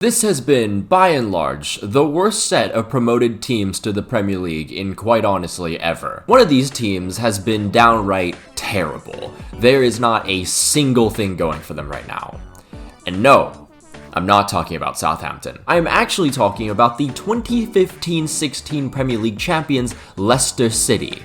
This has been, by and large, the worst set of promoted teams to the Premier League in quite honestly ever. One of these teams has been downright terrible. There is not a single thing going for them right now. And no, I'm not talking about Southampton. I am actually talking about the 2015-16 Premier League champions, Leicester City.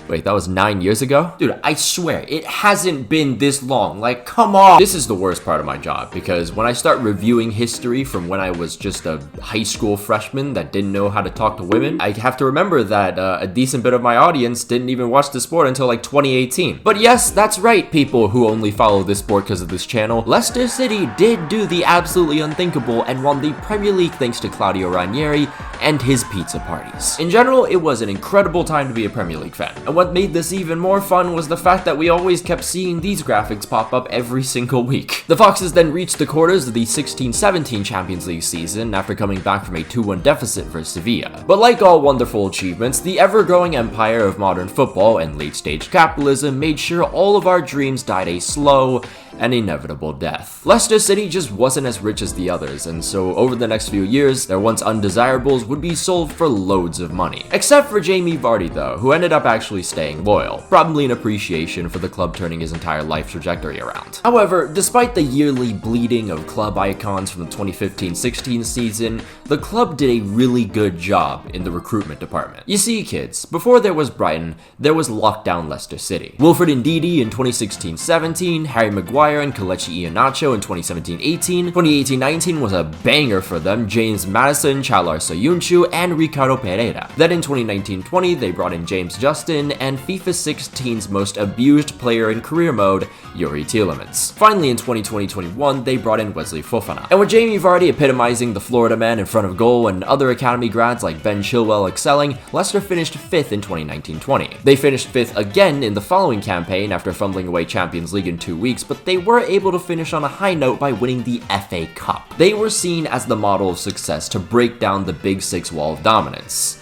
Wait, that was 9 years ago? Dude, I swear, it hasn't been this long. Like, come on! This is the worst part of my job, because when I start reviewing history from when I was just a high school freshman that didn't know how to talk to women, I have to remember that a decent bit of my audience didn't even watch the sport until like 2018. But yes, that's right, people who only follow this sport because of this channel. Leicester City did do the absolutely unthinkable and won the Premier League thanks to Claudio Ranieri and his pizza parties. In general, it was an incredible time to be a Premier League fan. And what made this even more fun was the fact that we always kept seeing these graphics pop up every single week. The Foxes then reached the quarters of the 16-17 Champions League season after coming back from a 2-1 deficit versus Sevilla. But like all wonderful achievements, the ever-growing empire of modern football and late-stage capitalism made sure all of our dreams died a slow and inevitable death. Leicester City just wasn't as rich as the others, and so over the next few years, their once undesirables would be sold for loads of money. Except for Jamie Vardy though, who ended up actually staying loyal, probably in appreciation for the club turning his entire life trajectory around. However, despite the yearly bleeding of club icons from the 2015-16 season, the club did a really good job in the recruitment department. You see kids, before there was Brighton, there was lockdown Leicester City. Wilfred Ndidi in 2016-17, Harry Maguire and Kelechi Iheanacho in 2017-18. 2018-19 was a banger for them, James Maddison, Chalar Soyuncu, and Ricardo Pereira. Then in 2019-20, they brought in James Justin and FIFA 16's most abused player in career mode, Yuri Tielemans. Finally in 2020-21, they brought in Wesley Fofana. And with Jamie Vardy epitomizing the Florida man in front of goal and other academy grads like Ben Chilwell excelling, Leicester finished 5th in 2019-20. They finished 5th again in the following campaign after fumbling away Champions League in 2 weeks, but they were able to finish on a high note by winning the FA Cup. They were seen as the model of success to break down the Big Six wall of dominance.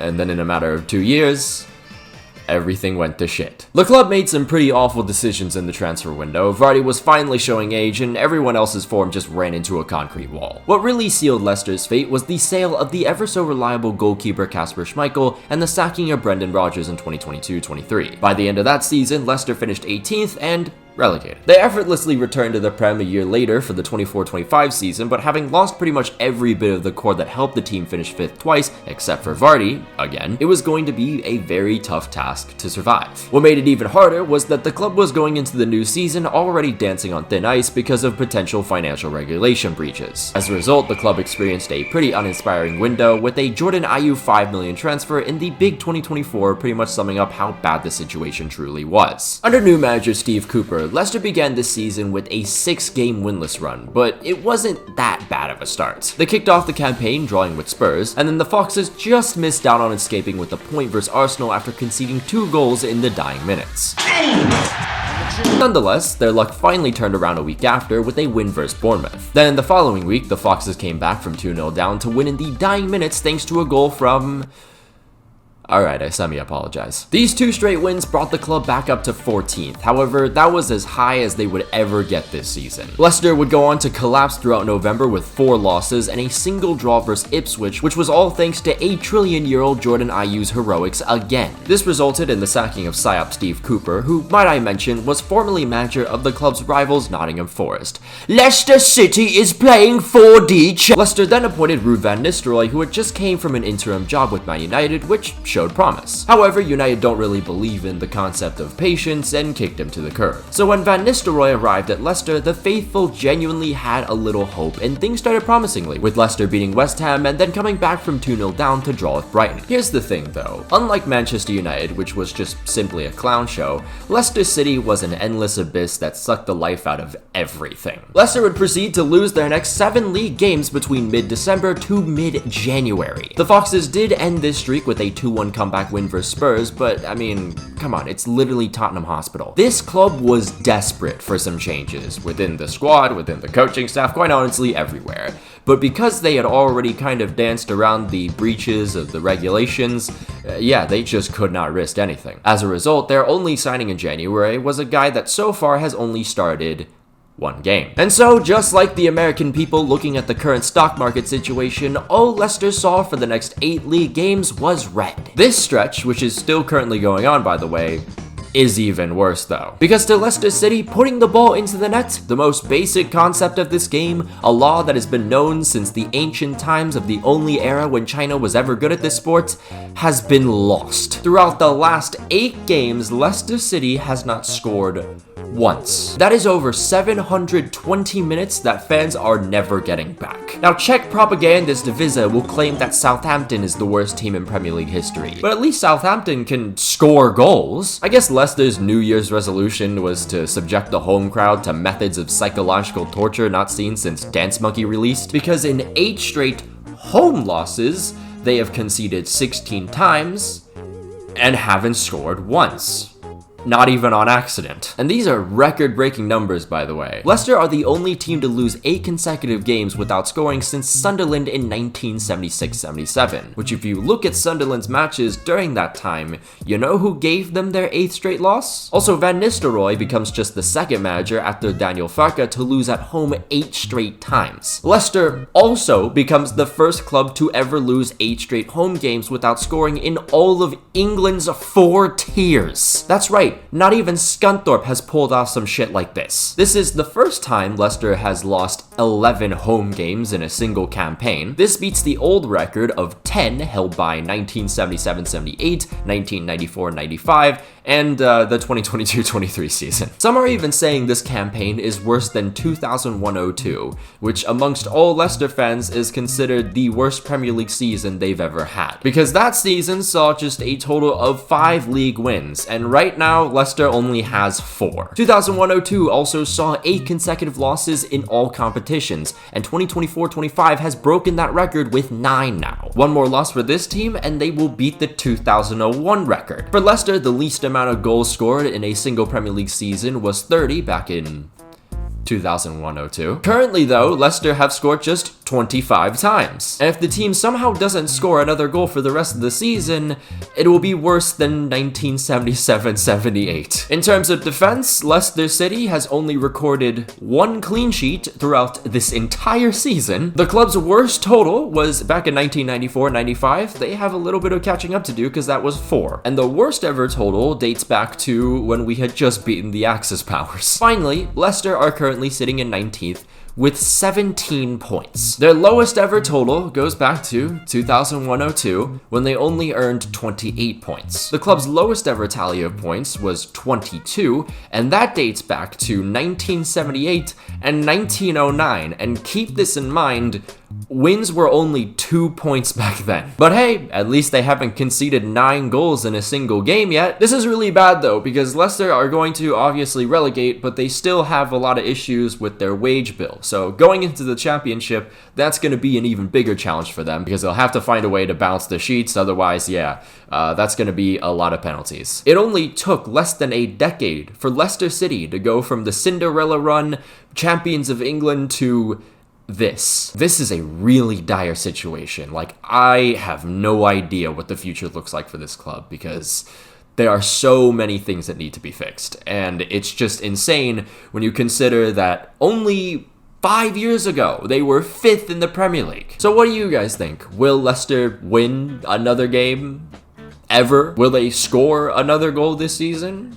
And then in a matter of 2 years, everything went to shit. The club made some pretty awful decisions in the transfer window. Vardy was finally showing age, and everyone else's form just ran into a concrete wall. What really sealed Leicester's fate was the sale of the ever-so-reliable goalkeeper Kasper Schmeichel and the sacking of Brendan Rodgers in 2022-23. By the end of that season, Leicester finished 18th and relegated. They effortlessly returned to the Prem a year later for the 24-25 season, but having lost pretty much every bit of the core that helped the team finish 5th twice, except for Vardy, again, it was going to be a very tough task to survive. What made it even harder was that the club was going into the new season already dancing on thin ice because of potential financial regulation breaches. As a result, the club experienced a pretty uninspiring window with a Jordan Ayew $5 million transfer in the big 2024 pretty much summing up how bad the situation truly was. Under new manager Steve Cooper, Leicester began this season with a 6-game winless run, but it wasn't that bad of a start. They kicked off the campaign drawing with Spurs, and then the Foxes just missed out on escaping with a point versus Arsenal after conceding 2 goals in the dying minutes. Nonetheless, their luck finally turned around a week after with a win versus Bournemouth. Then in the following week, the Foxes came back from 2-0 down to win in the dying minutes thanks to a goal from... Alright, I semi-apologize. These 2 straight wins brought the club back up to 14th, however, that was as high as they would ever get this season. Leicester would go on to collapse throughout November with 4 losses and a single draw versus Ipswich, which was all thanks to 8 trillion-year-old Jordan Ayew's heroics again. This resulted in the sacking of PSYOP Steve Cooper, who, might I mention, was formerly manager of the club's rivals Nottingham Forest. Leicester City is playing 4D Leicester then appointed Ruud van Nistelrooy, who had just came from an interim job with Man United, which showed promise. However, United don't really believe in the concept of patience and kicked him to the curb. So when Van Nistelrooy arrived at Leicester, the faithful genuinely had a little hope and things started promisingly, with Leicester beating West Ham and then coming back from 2-0 down to draw with Brighton. Here's the thing though, unlike Manchester United, which was just simply a clown show, Leicester City was an endless abyss that sucked the life out of everything. Leicester would proceed to lose their next 7 league games between mid-December to mid-January. The Foxes did end this streak with a 2-1 comeback win versus Spurs, but I mean, come on, it's literally Tottenham Hospital. This club was desperate for some changes within the squad, within the coaching staff, quite honestly everywhere. But because they had already kind of danced around the breaches of the regulations, they just could not risk anything. As a result, their only signing in January was a guy that so far has only started 1 game. And so, just like the American people looking at the current stock market situation, all Leicester saw for the next 8 league games was red. This stretch, which is still currently going on by the way, is even worse though. Because to Leicester City, putting the ball into the net, the most basic concept of this game, a law that has been known since the ancient times of the only era when China was ever good at this sport, has been lost. Throughout the last 8 games, Leicester City has not scored once. That is over 720 minutes that fans are never getting back. Now, Czech propagandist Divisa will claim that Southampton is the worst team in Premier League history, but at least Southampton can score goals. I guess Leicester's New Year's resolution was to subject the home crowd to methods of psychological torture not seen since Dance Monkey released, because in 8 straight home losses, they have conceded 16 times and haven't scored once. Not even on accident. And these are record-breaking numbers, by the way. Leicester are the only team to lose 8 consecutive games without scoring since Sunderland in 1976-77, which if you look at Sunderland's matches during that time, you know who gave them their 8th straight loss? Also, Van Nistelrooy becomes just the 2nd manager after Daniel Farke to lose at home 8 straight times. Leicester also becomes the first club to ever lose 8 straight home games without scoring in all of England's 4 tiers. That's right. Not even Scunthorpe has pulled off some shit like this. This is the first time Leicester has lost 11 home games in a single campaign. This beats the old record of 10 held by 1977-78, 1994-95, and the 2022-23 season. Some are even saying this campaign is worse than 2001-02, which amongst all Leicester fans is considered the worst Premier League season they've ever had. Because that season saw just a total of 5 league wins, and right now Leicester only has 4. 2001-02 also saw 8 consecutive losses in all competitions, and 2024-25 has broken that record with 9 now. One more loss for this team, and they will beat the 2001 record. For Leicester, the least amount of goals scored in a single Premier League season was 30 back in 2001-02. Currently though, Leicester have scored just 25 times. And if the team somehow doesn't score another goal for the rest of the season, it will be worse than 1977-78. In terms of defense, Leicester City has only recorded 1 clean sheet throughout this entire season. The club's worst total was back in 1994-95. They have a little bit of catching up to do because that was 4. And the worst ever total dates back to when we had just beaten the Axis powers. Finally, Leicester are currently sitting in 19th with 17 points. Their lowest ever total goes back to 2001-02 when they only earned 28 points. The club's lowest ever tally of points was 22, and that dates back to 1978 and 1909, and keep this in mind, wins were only 2 points back then. But hey, at least they haven't conceded 9 goals in a single game yet. This is really bad though, because Leicester are going to obviously relegate, but they still have a lot of issues with their wage bill. So going into the championship, that's going to be an even bigger challenge for them, because they'll have to find a way to bounce the sheets. Otherwise, that's going to be a lot of penalties. It only took less than a decade for Leicester City to go from the Cinderella run, champions of England, to this. This is a really dire situation. Like, I have no idea what the future looks like for this club, because there are so many things that need to be fixed. And it's just insane when you consider that only 5 years ago, they were 5th in the Premier League. So what do you guys think? Will Leicester win another game ever? Will they score another goal this season?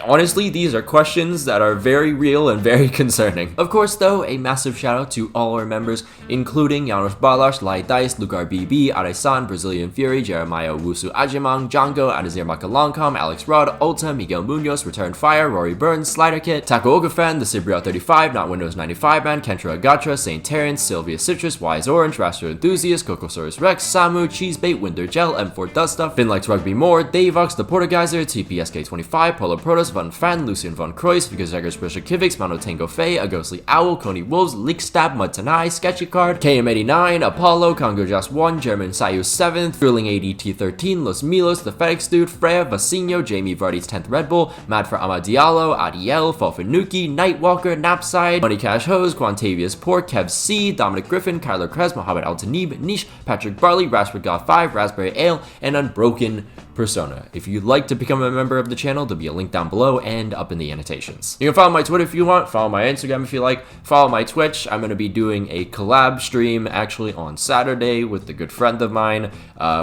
Honestly, these are questions that are very real and very concerning. Of course, though, a massive shout out to all our members, including Janos Balas, Lai Dice, Lugar BB, Aresan, Brazilian Fury, Jeremiah Wusu Ajimang, Django, Adazir Makalongcom, Alex Rod, Ulta, Miguel Munoz, Return Fire, Rory Burns, Slider Kit, Taco Ogafan, The Cibriel 35, Not Windows 95 Man, Kentra Agatra, St. Terrence, Sylvia Citrus, Wise Orange, Raster Enthusiast, Cocosaurus Rex, Samu, Cheesebait, Winder Gel, M4 Dustuff, Finn Likes Rugby More, Davox, The Portugizer, TPSK25, Polar Protos, Von Fan, Lucian Von Kreuz, Vigazegers Brishakivix, Mano Tango Fei, A Ghostly Owl, Coney Wolves, Lickstab, Mutanai, Sketchy Card, KM89, Apollo, Congo Just 1, German Sayu 7th, Thrilling ADT 13, Los Milos, The FedEx Dude, Freya, Vasinho, Jamie Vardy's 10th Red Bull, Mad for Amadiallo, Adiel, Fofanuki, Nightwalker, Napside, Money Cash Hose, Quantavious Pork, Kev C, Dominic Griffin, Kyler Kress, Mohammed Altanib, Niche, Patrick Barley, Rashford God 5, Raspberry Ale, and Unbroken persona. If you'd like to become a member of the channel, there'll be a link down below and up in the annotations. You can follow my Twitter if you want, follow my Instagram if you like, follow my Twitch. I'm going to be doing a collab stream actually on Saturday with a good friend of mine.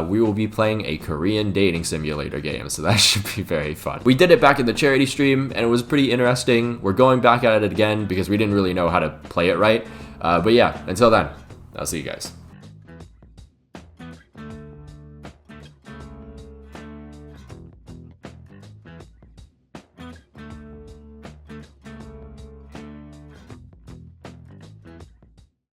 We will be playing a Korean dating simulator game, so that should be very fun. We did it back in the charity stream, and it was pretty interesting. We're going back at it again because we didn't really know how to play it right. But yeah, until then, I'll see you guys.